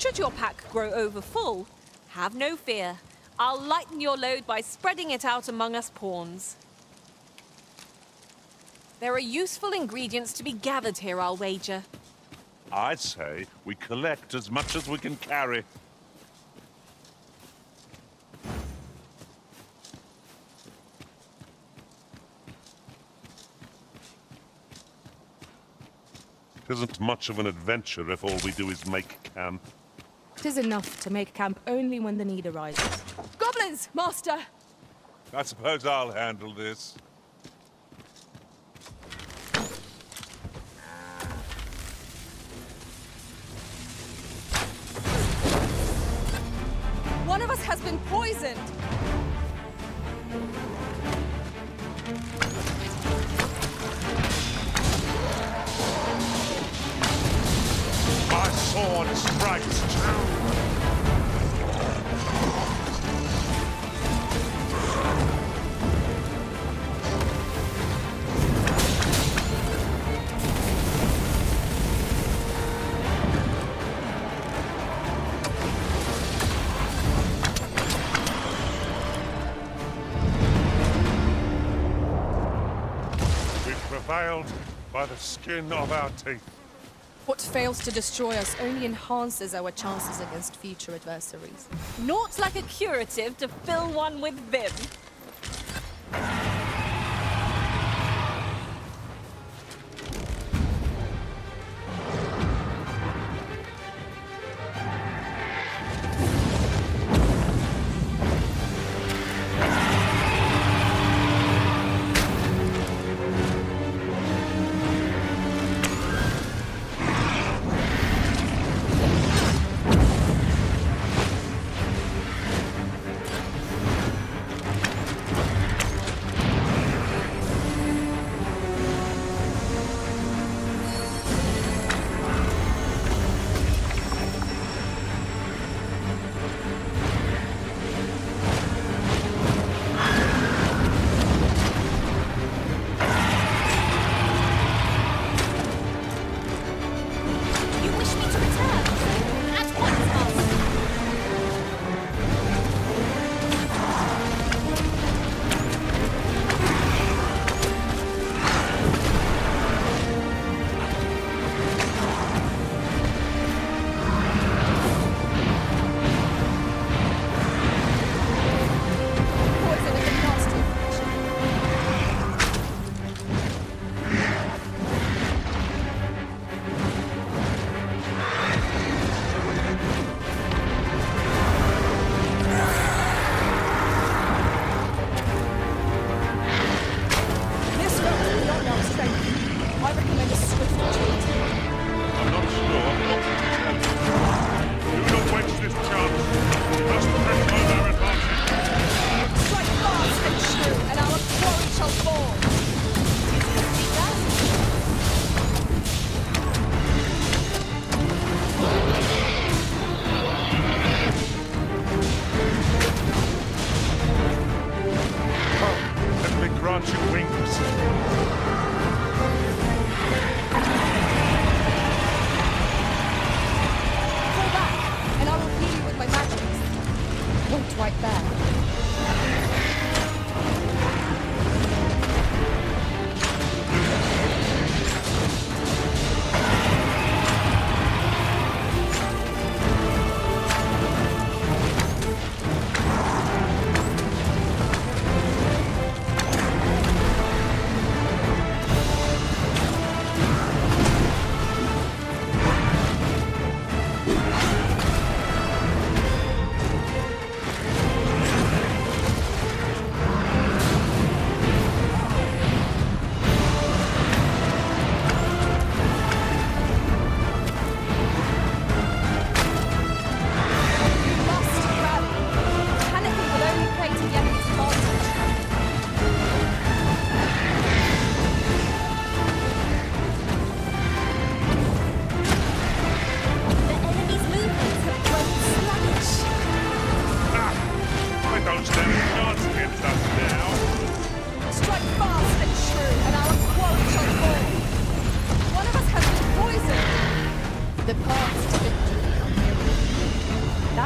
Should your pack grow over full, have no fear. I'll lighten your load by spreading it out among us pawns. There are useful ingredients to be gathered here, I'll wager. I'd say we collect as much as we can carry. Isn't much of an adventure if all we do is make camp. 'Tis enough to make camp only when the need arises. Goblins, master! I suppose I'll handle this. One of us has been poisoned! My sword strikes true! Prevailed by the skin of our teeth. What fails to destroy us only enhances our chances against future adversaries. Naught like a curative to fill one with vim.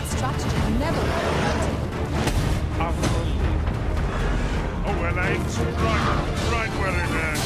That strategy never worked. Oh, well, aims right where it is.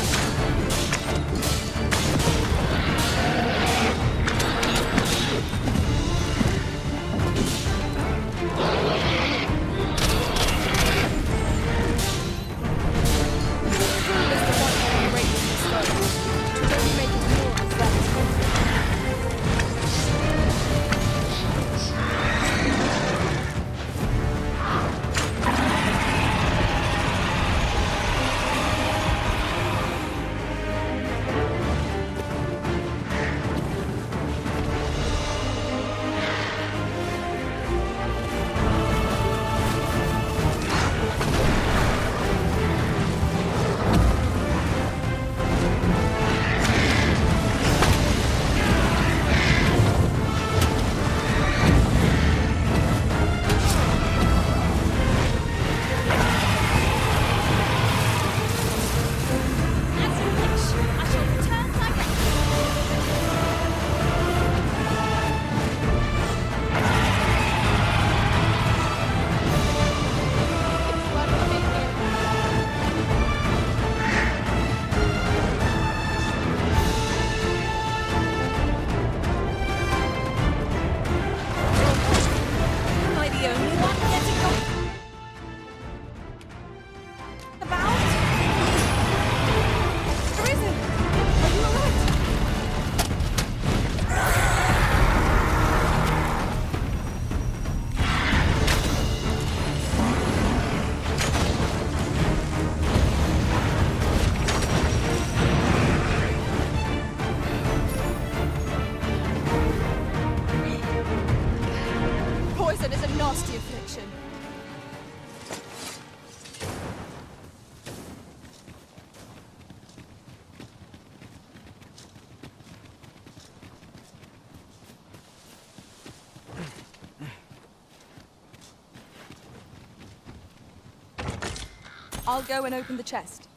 I'll go and open the chest.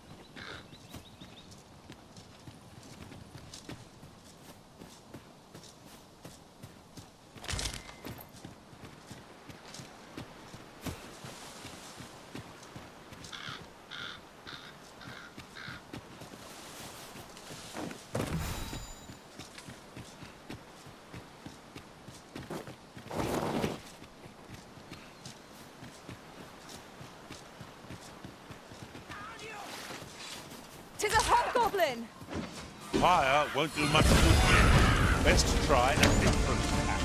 Tis a hobgoblin! Fire won't do much good here. Best try a different tack.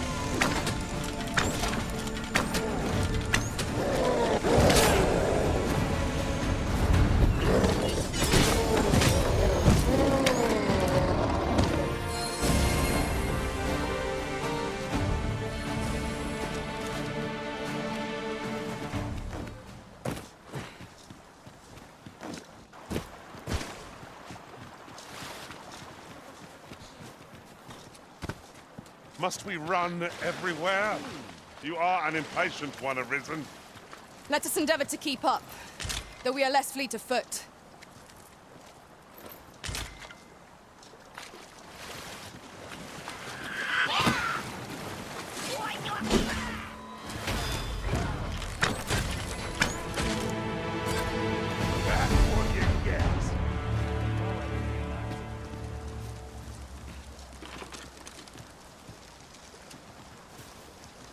Must we run everywhere? You are an impatient one, Arisen. Let us endeavor to keep up, though we are less fleet of foot.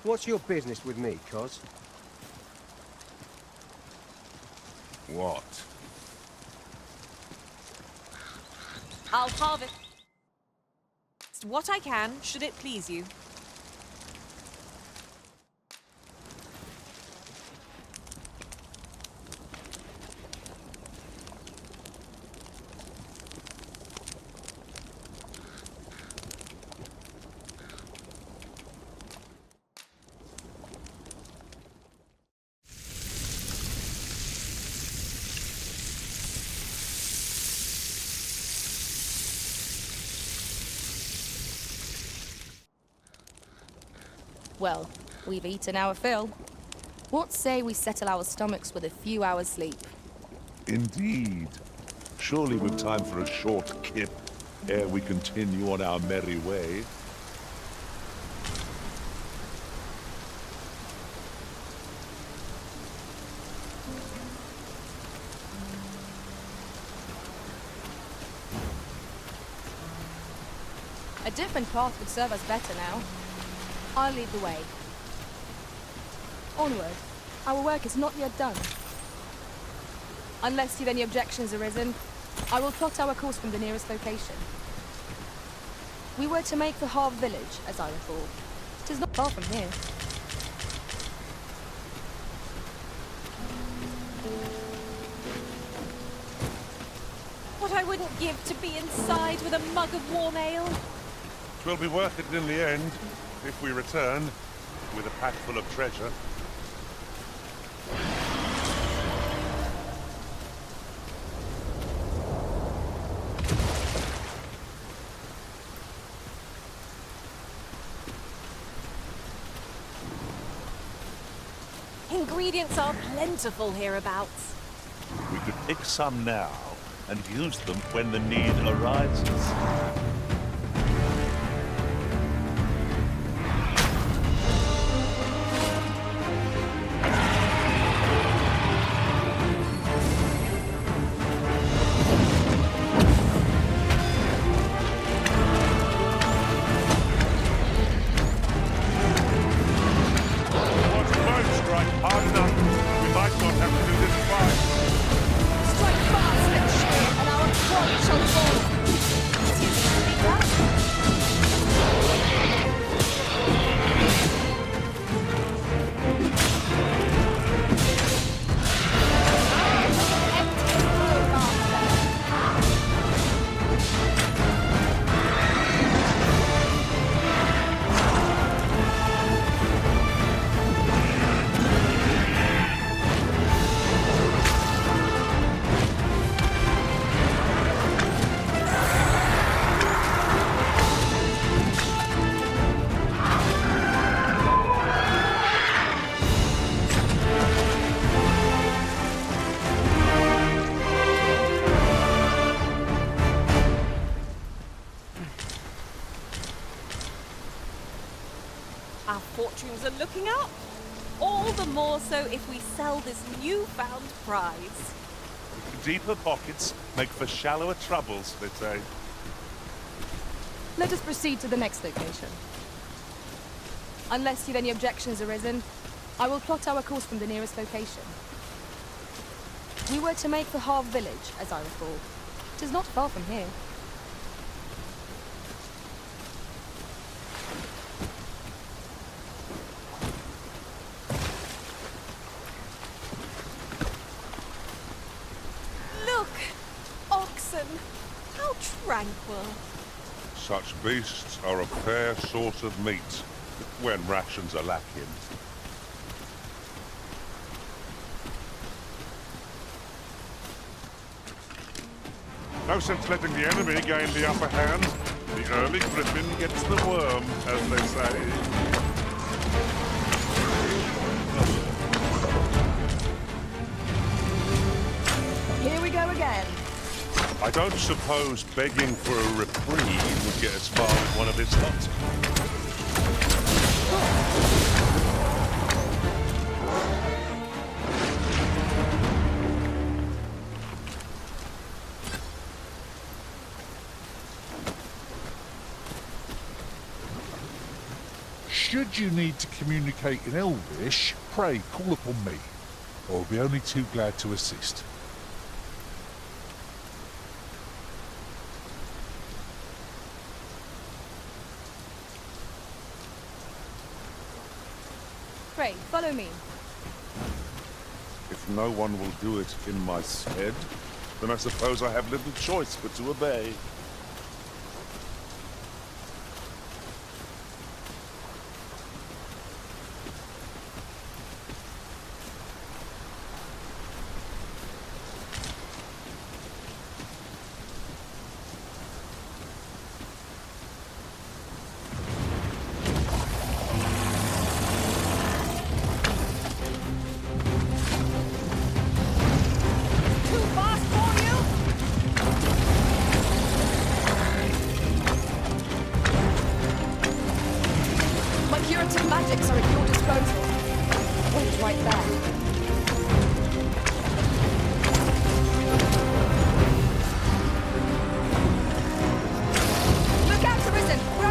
What's your business with me, Cos? What? I'll harvest what I can, should it please you. Well, we've eaten our fill. What say we settle our stomachs with a few hours' sleep? Indeed. Surely we've time for a short kip ere we continue on our merry way. A different path would serve us better now. I'll lead the way. Onward. Our work is not yet done. Unless you've any objections arisen, I will plot our course from the nearest location. We were to make for Harve village, as I recall. It is not far from here. What I wouldn't give to be inside with a mug of warm ale. Twill be worth it in the end, if we return with a pack full of treasure. Ingredients are plentiful hereabouts. We could pick some now and use them when the need arises. Strike fast and sure, and our quarry shall Our fortunes are looking up. All the more so if we sell this newfound prize. Deeper pockets make for shallower troubles, they say. Let us proceed to the next location. Unless you've any objections arisen, I will plot our course from the nearest location. We were to make for Harve village, as I recall. It is not far from here. Look! Oxen! How tranquil. Such beasts are a fair source of meat when rations are lacking. No sense letting the enemy gain the upper hand. The early griffin gets the worm, as they say. Here we go again. I don't suppose begging for a reprieve would get as far as one of his lot. Should you need to communicate in Elvish, pray call upon me. I'll be only too glad to assist. Pray, follow me. If no one will do it in my stead, then I suppose I have little choice but to obey. Too fast for you? My curative magics are at your disposal. Wait right there. Look out, Arisen! We're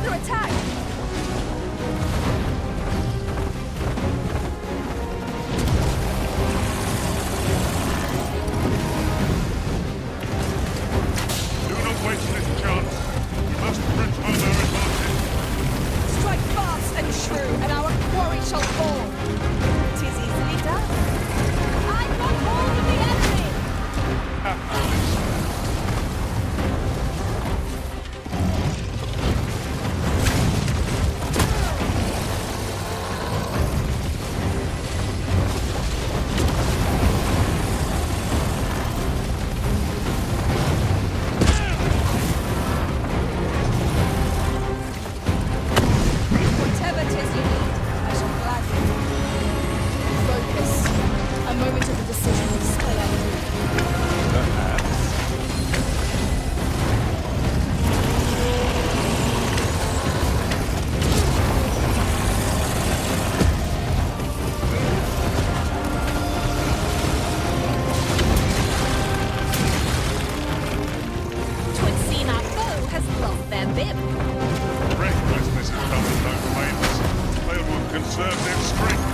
conserve their strength.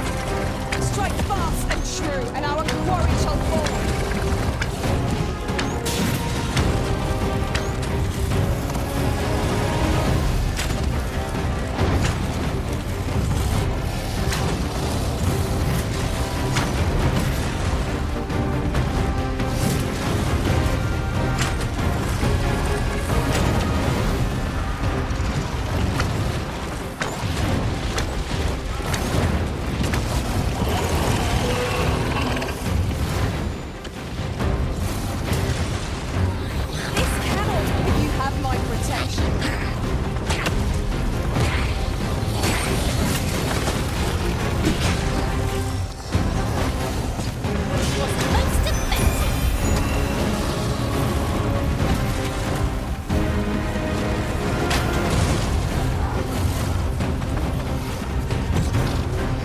Strike fast and true, and our quarry shall fall. This cannot, if you have my protection. Was most effective.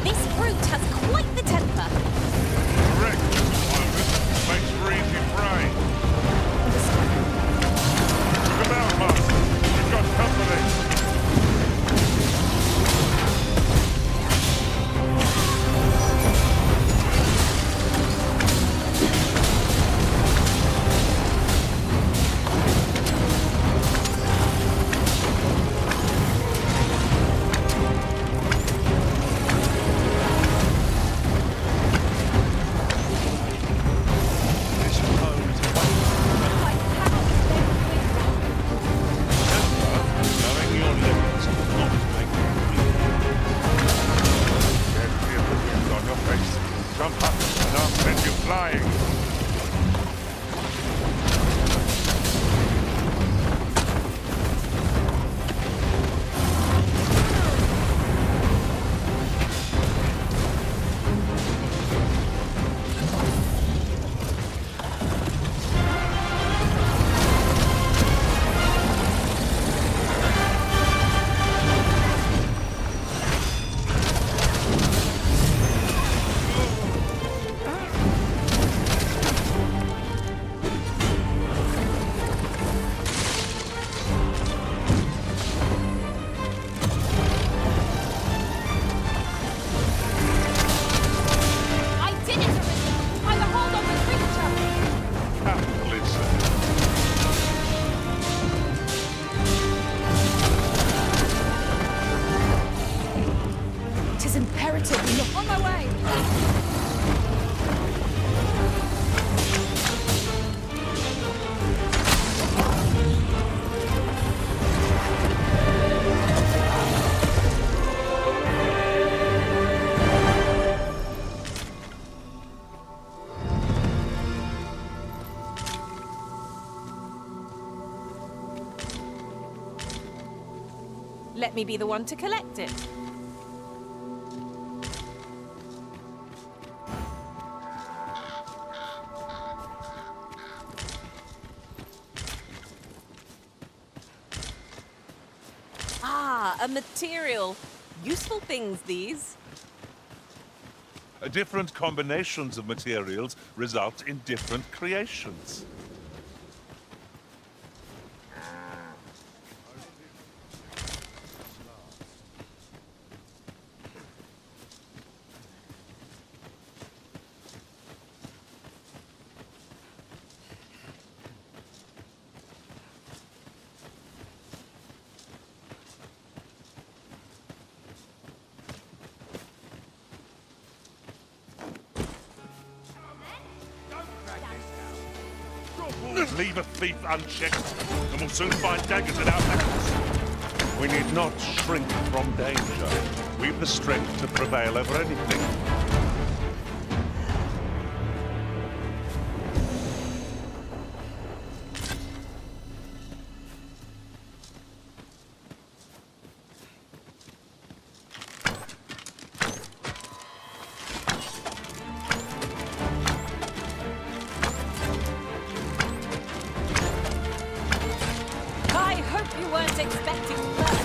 This brute has quite the temper. Correct, Arisen. Makes for easy prey. Look out, Master. We've got company. This foe is I cannot knowing your limits will not make you weak. Can't feel the wind on your face. Jump up and I'll send you flying. I did it, Arisen! By the hold of the creature! Happily, sir. Tis imperative we look on my way! Let me be the one to collect it. Ah, a material. Useful things, these. Different combinations of materials result in different creations. Leave a thief unchecked, and we'll soon find daggers in our backs. We need not shrink from danger. We've the strength to prevail over anything. I hope you weren't expecting.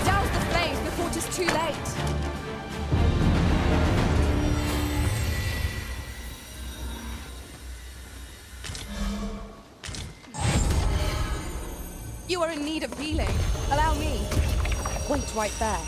Douse the flames before it is too late! You are in need of healing. Allow me. Wait right there.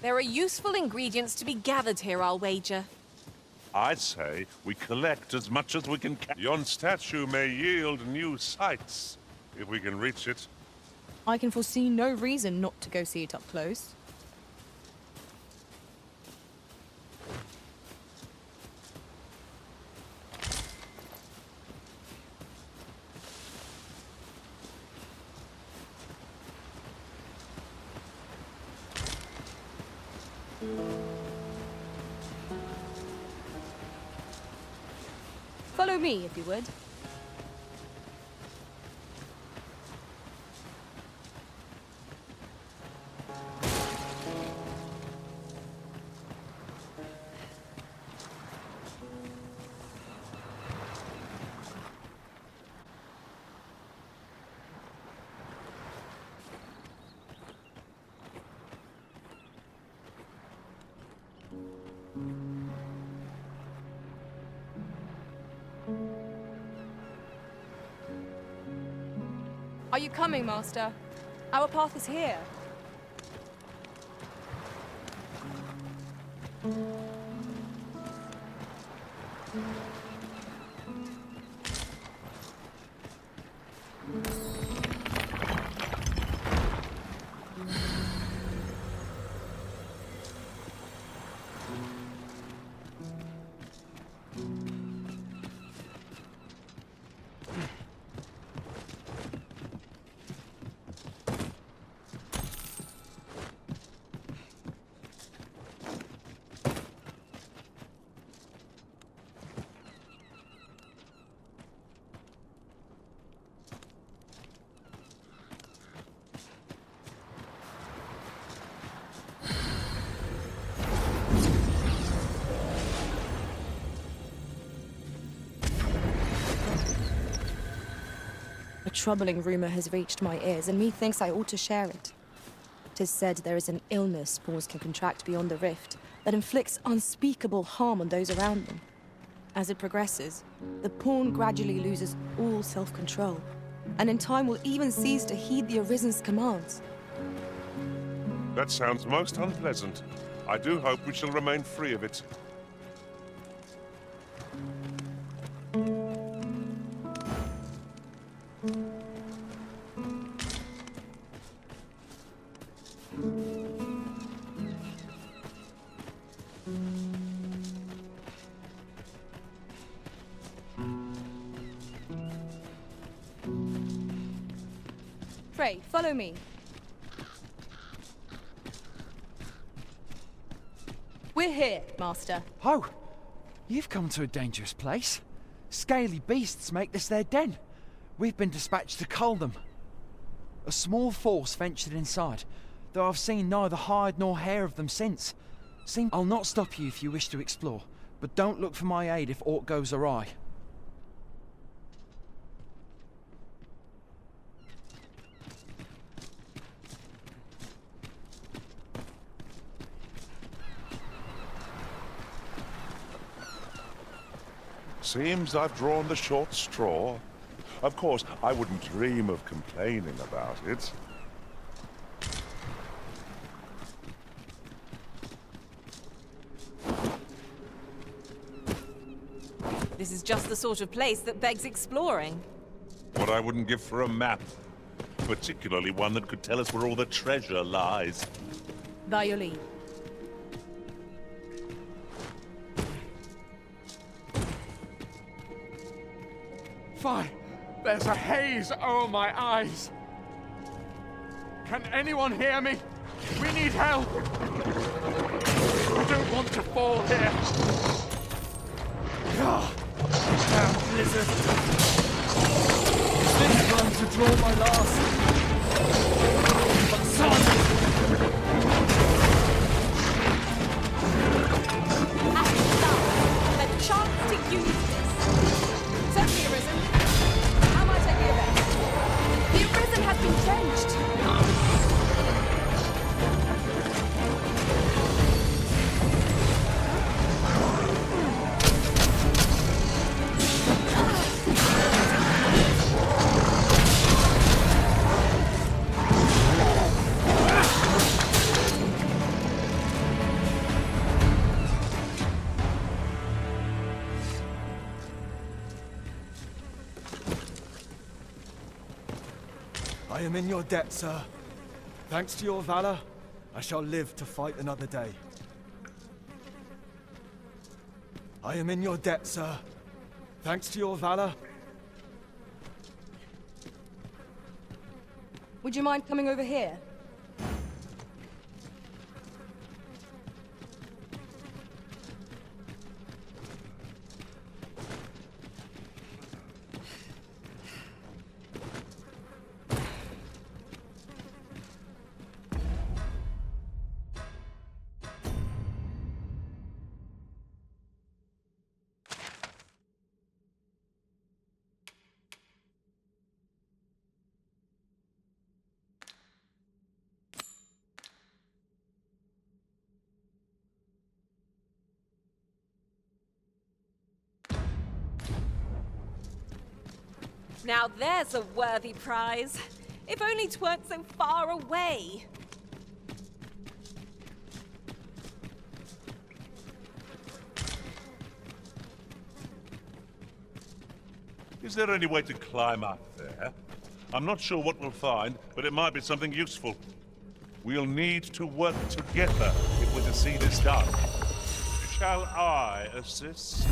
There are useful ingredients to be gathered here, I'll wager. I'd say we collect as much as we can. Yon statue may yield new sights, if we can reach it. I can foresee no reason not to go see it up close. Follow me, if you would. Are you coming, Master? Our path is here. A troubling rumor has reached my ears, and methinks I ought to share it. 'Tis said there is an illness spawns can contract beyond the rift that inflicts unspeakable harm on those around them. As it progresses, the pawn gradually loses all self-control, and in time will even cease to heed the Arisen's commands. That sounds most unpleasant. I do hope we shall remain free of it. Pray, follow me. We're here, Master. Oh, you've come to a dangerous place. Scaly beasts make this their den. We've been dispatched to cull them. A small force ventured inside, though I've seen neither hide nor hair of them since. I'll not stop you if you wish to explore, but don't look for my aid if aught goes awry. Seems I've drawn the short straw. Of course, I wouldn't dream of complaining about it. This is just the sort of place that begs exploring. What I wouldn't give for a map. Particularly one that could tell us where all the treasure lies. By your leave. Fine. There's a haze over my eyes. Can anyone hear me? We need help. I don't want to fall here. Damn blizzard. This time to draw my last. But son! At last, a chance to use this. Certainly, Arisen. How might I be of help? The Arisen has been drenched. am in your debt, sir. Thanks to your valor, I shall live to fight another day. I am in your debt, sir. Thanks to your valor. Would you mind coming over here? Now there's a worthy prize. If only 'tweren't so far away. Is there any way to climb up there? I'm not sure what we'll find, but it might be something useful. We'll need to work together if we're to see this done. Shall I assist?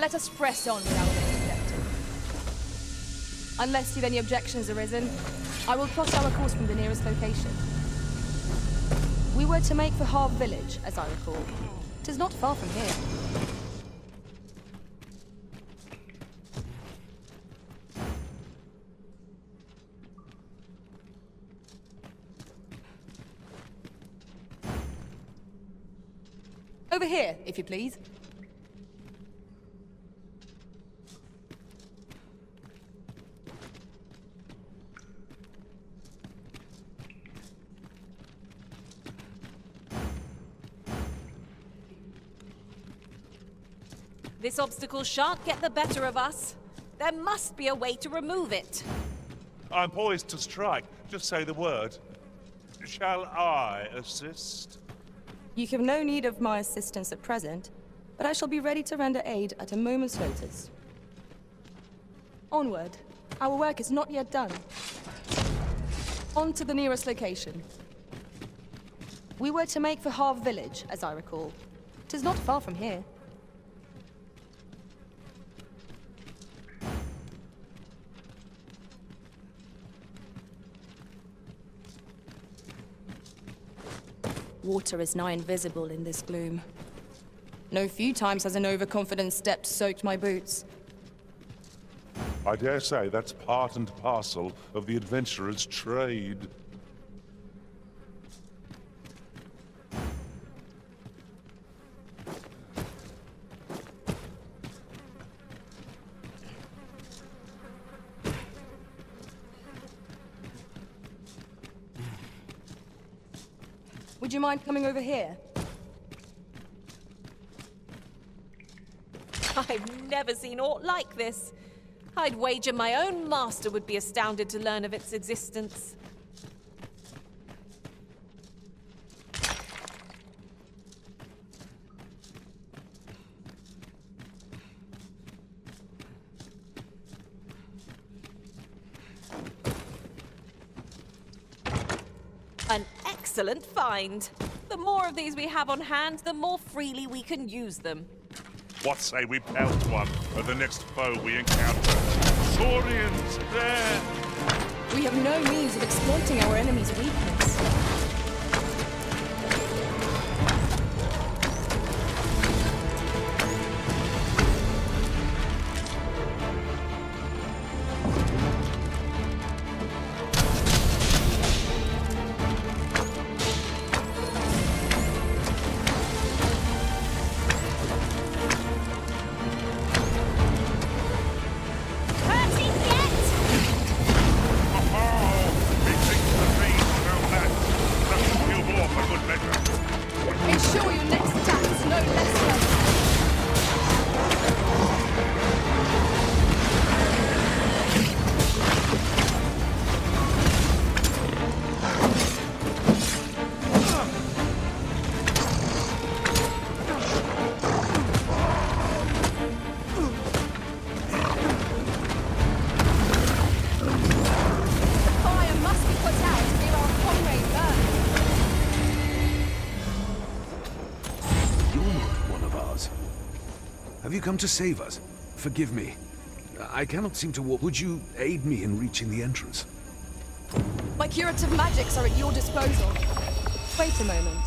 Let us press on with our main objective. Unless you've any objections, Arisen, I will plot our course from the nearest location. We were to make for Harve village, as I recall. 'Tis not far from here. Over here, if you please. This obstacle shan't get the better of us. There must be a way to remove it. I'm poised to strike. Just say the word. Shall I assist? You have no need of my assistance at present, but I shall be ready to render aid at a moment's notice. Onward. Our work is not yet done. On to the nearest location. We were to make for Harve village, as I recall. 'Tis not far from here. Water is nigh invisible in this gloom. No few times has an overconfident step soaked my boots. I dare say that's part and parcel of the adventurer's trade. Would you mind coming over here? I've never seen aught like this. I'd wager my own master would be astounded to learn of its existence. An excellent find. The more of these we have on hand, the more freely we can use them. What say we pelt one at the next foe we encounter? Saurians, there! We have no means of exploiting our enemy's weakness. Hurting yet? Oh, he thinks the trees will melt that Have you come to save us? Forgive me. I cannot seem to walk. Would you aid me in reaching the entrance? My curative magics are at your disposal. Wait a moment.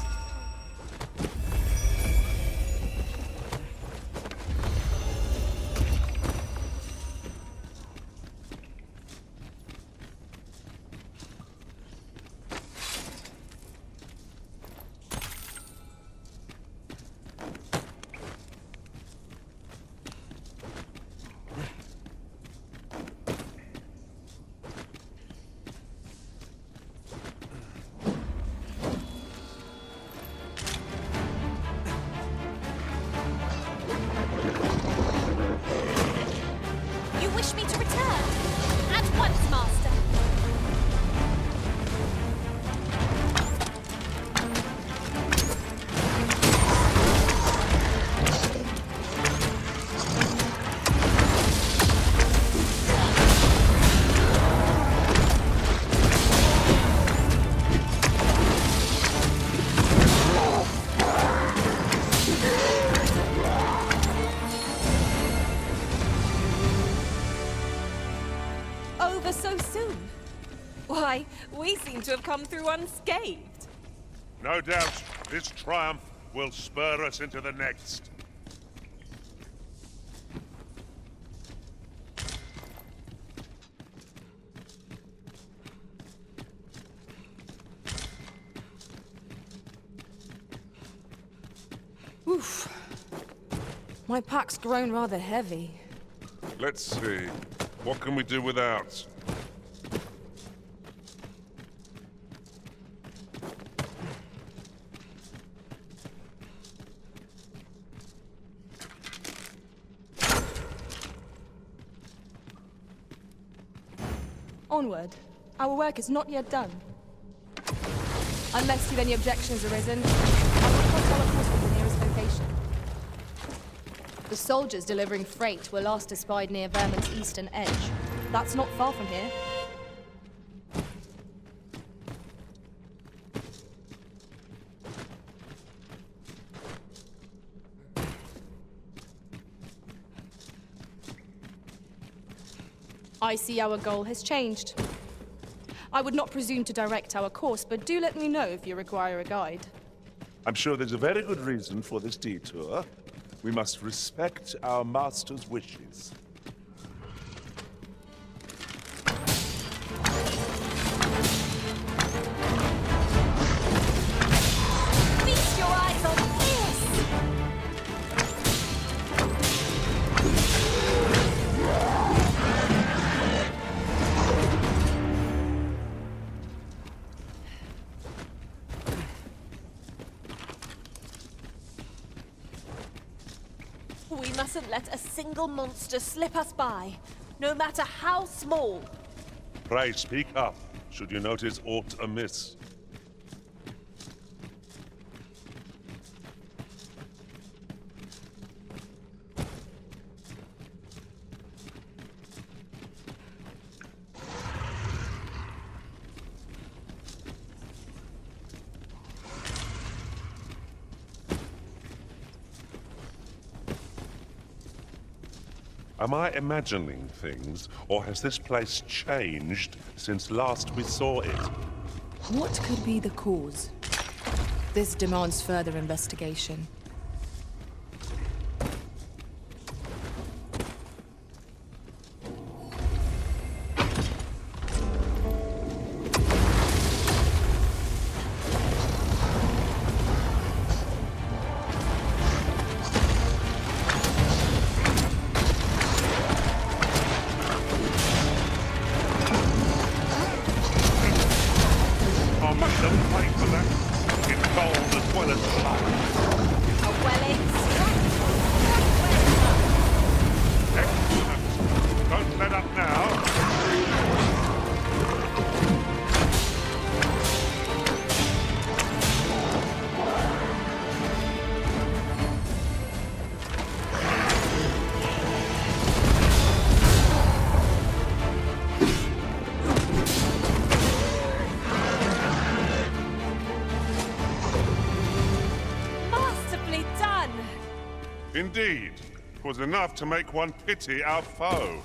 You wish me to return? At once, Master. Over so soon? Why, we seem to have come through unscathed. No doubt, this triumph will spur us into the next. Oof. My pack's grown rather heavy. Let's see. What can we do without? Onward. Our work is not yet done. Unless you've any objections, Arisen, I will not teleport to the nearest location. The soldiers delivering freight were last espied near Vermin's eastern edge. That's not far from here. I see our goal has changed. I would not presume to direct our course, but do let me know if you require a guide. I'm sure there's a very good reason for this detour. We must respect our master's wishes. Feast your eyes on this! We mustn't let a single monster slip us by, no matter how small. Pray speak up, should you notice aught amiss. Am I imagining things, or has this place changed since last we saw it? What could be the cause? This demands further investigation. Indeed. 'Twas enough to make one pity our foe.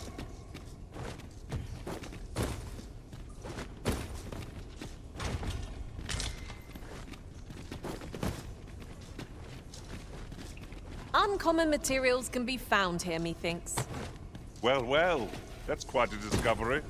Uncommon materials can be found here, methinks. Well, well, that's quite a discovery.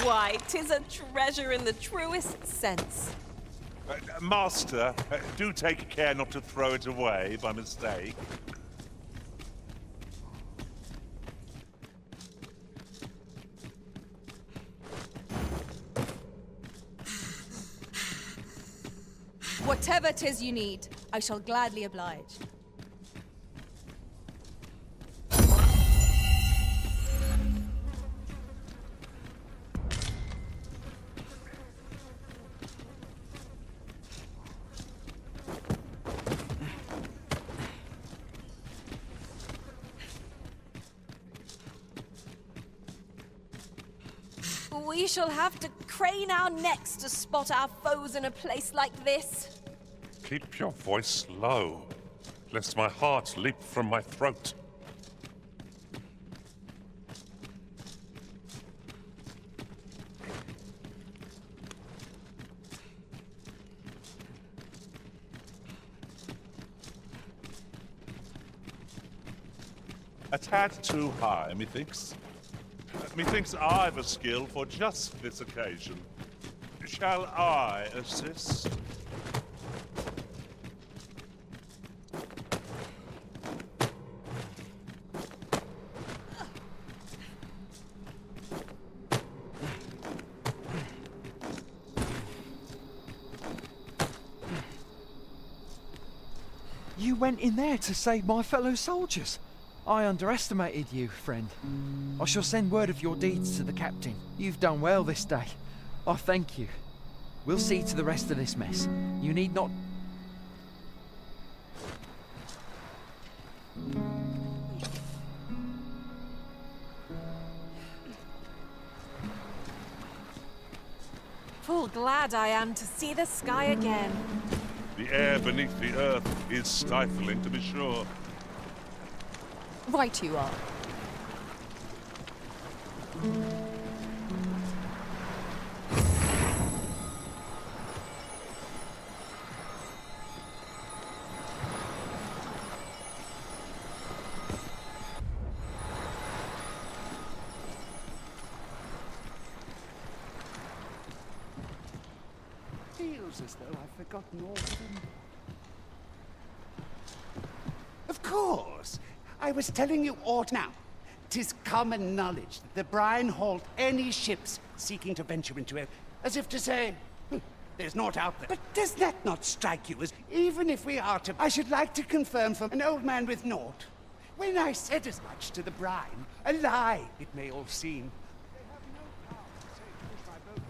Why, 'tis a treasure in the truest sense. Master, do take care not to throw it away by mistake. Whatever 'tis you need, I shall gladly oblige. We shall have to crane our necks to spot our foes in a place like this. Keep your voice low, lest my heart leap from my throat. A tad too high, methinks. Methinks I've a skill for just this occasion. Shall I assist? You went in there to save my fellow soldiers. I underestimated you, friend. I shall send word of your deeds to the captain. You've done well this day. I thank you. We'll see to the rest of this mess. You need not... Full glad I am to see the sky again. The air beneath the earth is stifling, to be sure. Right you are. Feels as though I've forgotten all of them. Of course! I was telling you aught now. 'Tis common knowledge that the brine halt any ships seeking to venture into it, as if to say, there's naught out there. But does that not strike you as, even if we are to... I should like to confirm from an old man with naught. When I said as much to the brine, a lie it may all seem. They have no power to say push my boat.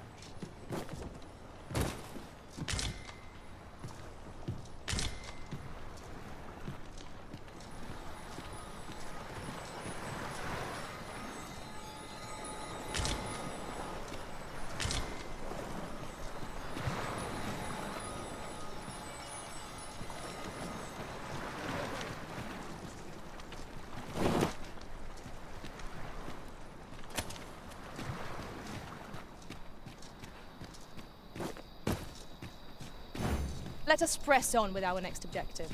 Let us press on with our next objective.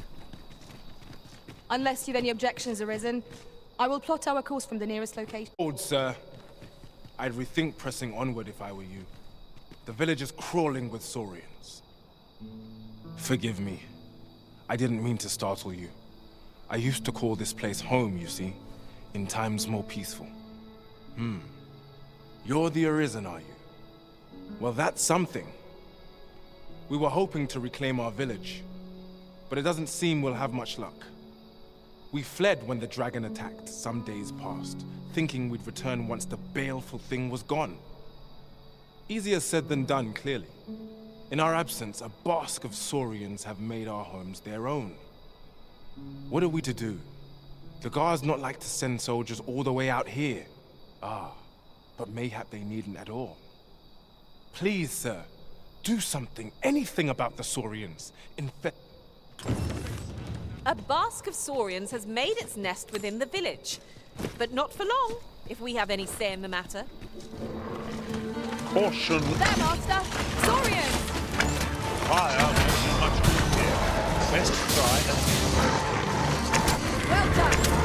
Unless you've any objections, Arisen, I will plot our course from the nearest location. Lord, sir. I'd rethink pressing onward if I were you. The village is crawling with Saurians. Forgive me. I didn't mean to startle you. I used to call this place home, you see, in times more peaceful. You're the Arisen, are you? Well, that's something. We were hoping to reclaim our village, but it doesn't seem we'll have much luck. We fled when the dragon attacked some days past, thinking we'd return once the baleful thing was gone. Easier said than done, clearly. In our absence, a bask of Saurians have made our homes their own. What are we to do? The guards not like to send soldiers all the way out here. Ah, but mayhap they needn't at all. Please, sir, do something, anything about the Saurians. A bask of saurians has made its nest within the village. But not for long, if we have any say in the matter. Caution! There, Master! Saurians! Fire is much here. Best try and Well done!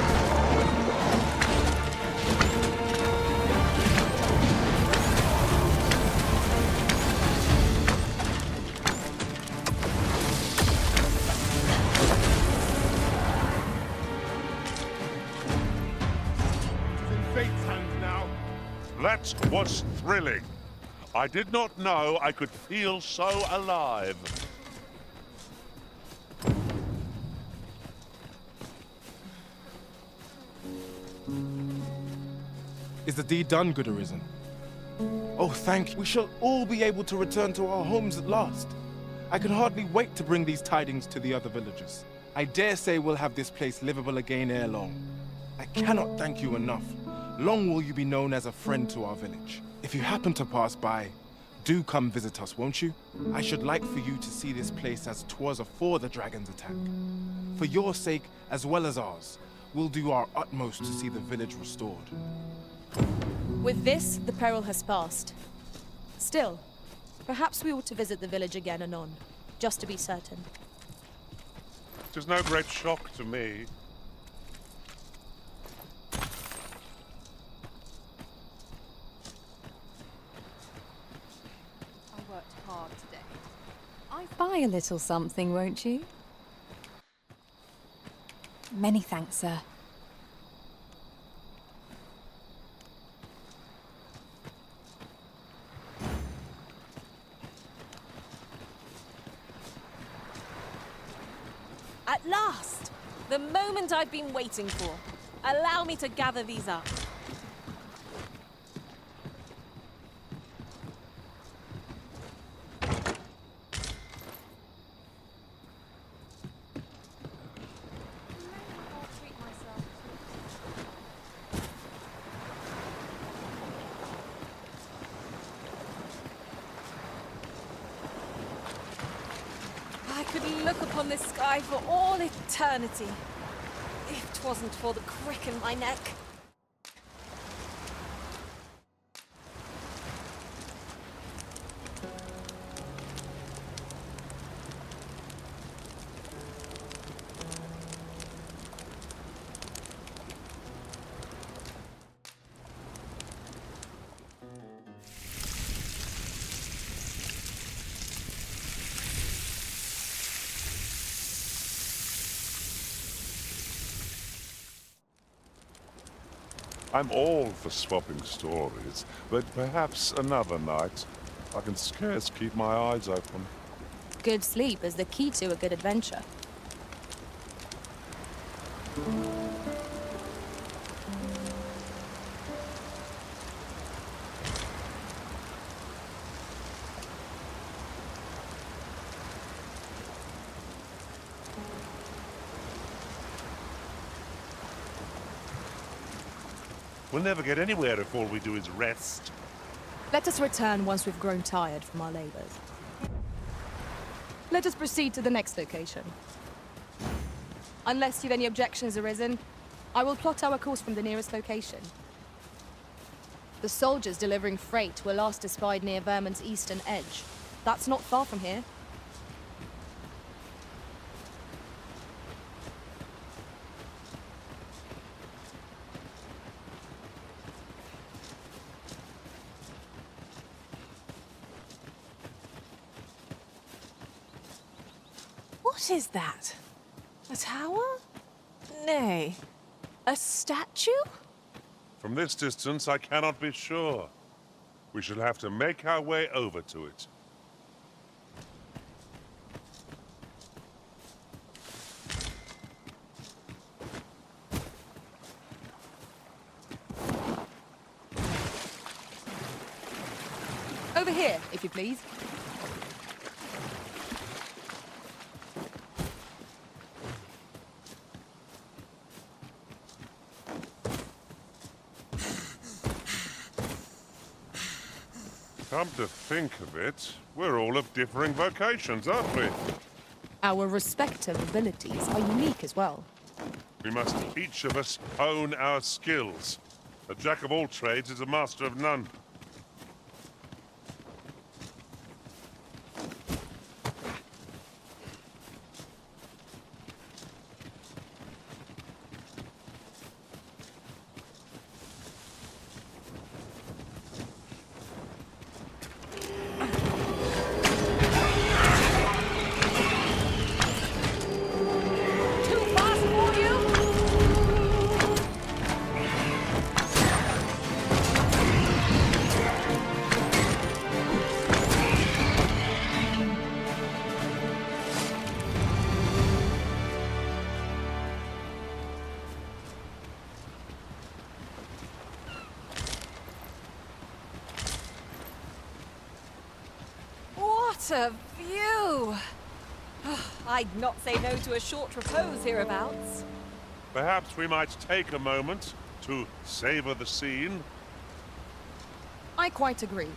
That was thrilling. I did not know I could feel so alive. Is the deed done, good Arisen? Oh, thank you. We shall all be able to return to our homes at last. I can hardly wait to bring these tidings to the other villagers. I dare say we'll have this place livable again ere long. I cannot thank you enough. Long will you be known as a friend to our village. If you happen to pass by, do come visit us, won't you? I should like for you to see this place as 'twas afore the dragon's attack. For your sake, as well as ours, we'll do our utmost to see the village restored. With this, the peril has passed. Still, perhaps we ought to visit the village again anon, just to be certain. It is no great shock to me. Buy a little something, won't you? Many thanks, sir. At last! The moment I've been waiting for. Allow me to gather these up. I could look upon this sky for all eternity, if 'twasn't for the crick in my neck. I'm all for swapping stories, but perhaps another night. I can scarce keep my eyes open. Good sleep is the key to a good adventure. we'll never get anywhere if all we do is rest. Let us return once we've grown tired from our labors. Let us proceed to the next location. Unless you've any objections arisen, I will plot our course from the nearest location. The soldiers delivering freight were last espied near Vermon's eastern edge. That's not far from here. What is that? A tower? Nay. A statue? From this distance, I cannot be sure. We shall have to make our way over to it. Over here, if you please. Come to think of it, we're all of differing vocations, aren't we? Our respective abilities are unique as well. We must each of us hone our skills. A jack of all trades is a master of none. What a view! I'd not say no to a short repose hereabouts. Perhaps we might take a moment to savor the scene. I quite agree.